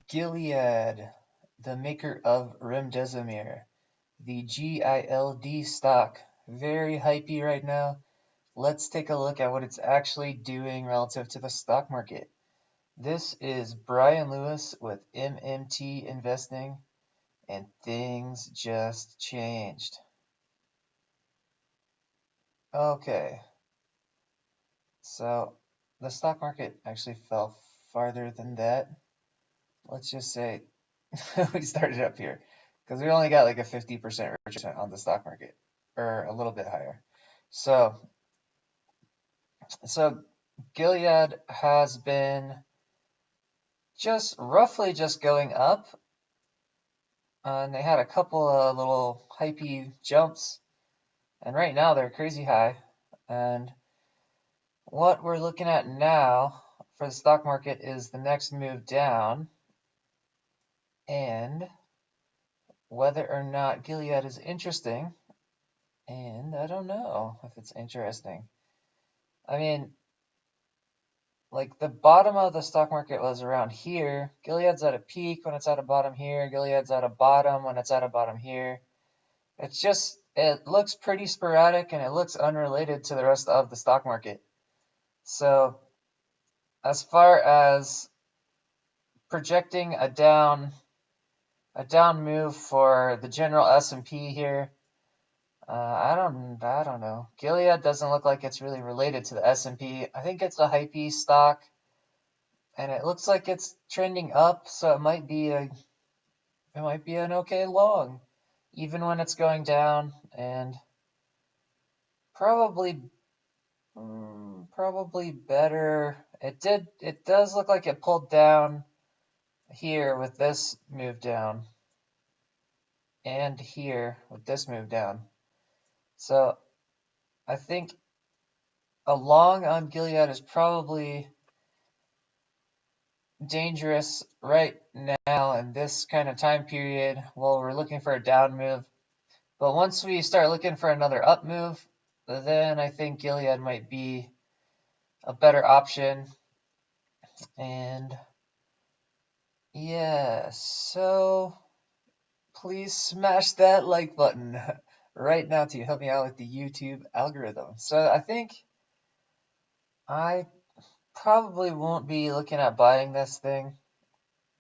Gilead, the maker of Remdesivir, the GILD stock, very hypey right now. Let's take a look at what it's actually doing relative to the stock market. This is Brian Lewis with MMT Investing, and things just changed. Okay, so the stock market actually fell farther than that. Let's just say we started up here because we only got like a 50% return on the stock market, or a little bit higher. So, so Gilead has been just roughly just going up, and they had a couple of little hypey jumps, and right now they're crazy high. And what we're looking at now for the stock market is the next move down, and whether or not Gilead is interesting. And I don't know if it's interesting. I mean, like the bottom of the stock market was around here. Gilead's at a peak when it's at a bottom here. Gilead's at a bottom when it's at a bottom here. It looks pretty sporadic and it looks unrelated to the rest of the stock market. So as far as projecting a down move for the general S&P here, I don't know. Gilead doesn't look like it's really related to the S&P. I think it's a hypey stock, and it looks like it's trending up, so it might be an okay long, even when it's going down, and probably probably better. It does look like it pulled down here with this move down, and here with this move down. So I think a long on Gilead is probably dangerous right now in this kind of time period while we're looking for a down move. But once we start looking for another up move, then I think Gilead might be a better option. And yeah, so please smash that like button right now to help me out with the YouTube algorithm. So I think I probably won't be looking at buying this thing,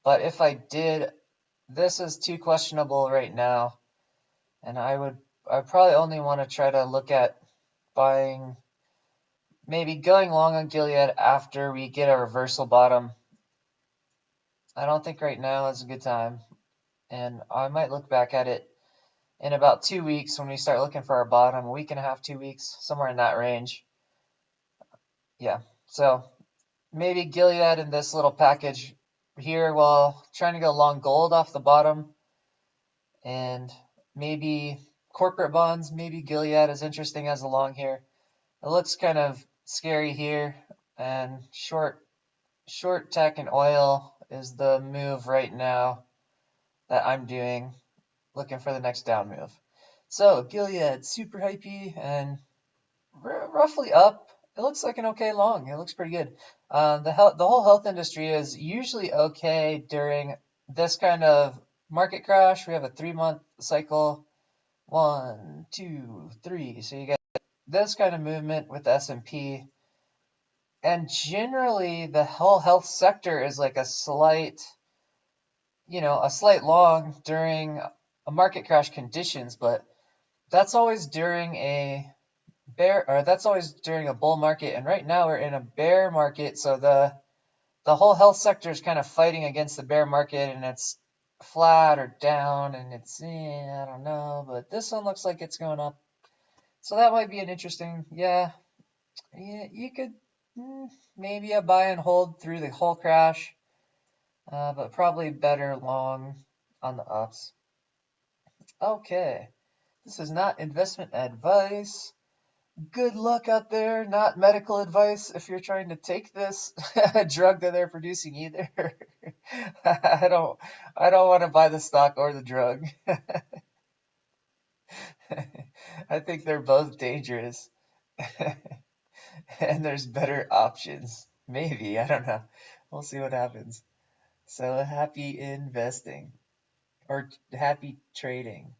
but if I did, this is too questionable right now, and I probably only want to try to look at buying, maybe going long on Gilead after we get a reversal bottom. I don't think right now is a good time, and I might look back at it in about 2 weeks when we start looking for our bottom, a week and a half, 2 weeks, somewhere in that range. Yeah, so maybe Gilead in this little package here while trying to go long gold off the bottom, and maybe corporate bonds. Maybe Gilead is interesting as a long here. It looks kind of scary here, and short tech and oil is the move right now that I'm doing, looking for the next down move. So Gilead, super hypey and roughly up. It looks like an okay long. It looks pretty good. The whole health industry is usually okay during this kind of market crash. We have a 3-month cycle. 1, 2, 3. So you get this kind of movement with the S&P. And generally, the whole health sector is like a slight long during a market crash conditions, but that's always during a that's always during a bull market. And right now we're in a bear market, so the whole health sector is kind of fighting against the bear market, and it's flat or down, and it's I don't know, but this one looks like it's going up. So that might be an interesting, yeah, you could maybe a buy and hold through the whole crash, but probably better long on the ups. Okay, this is not investment advice. Good luck out there, not medical advice if you're trying to take this drug that they're producing either. I don't want to buy the stock or the drug. I think they're both dangerous. And there's better options. Maybe, I don't know. We'll see what happens. So happy investing or happy trading.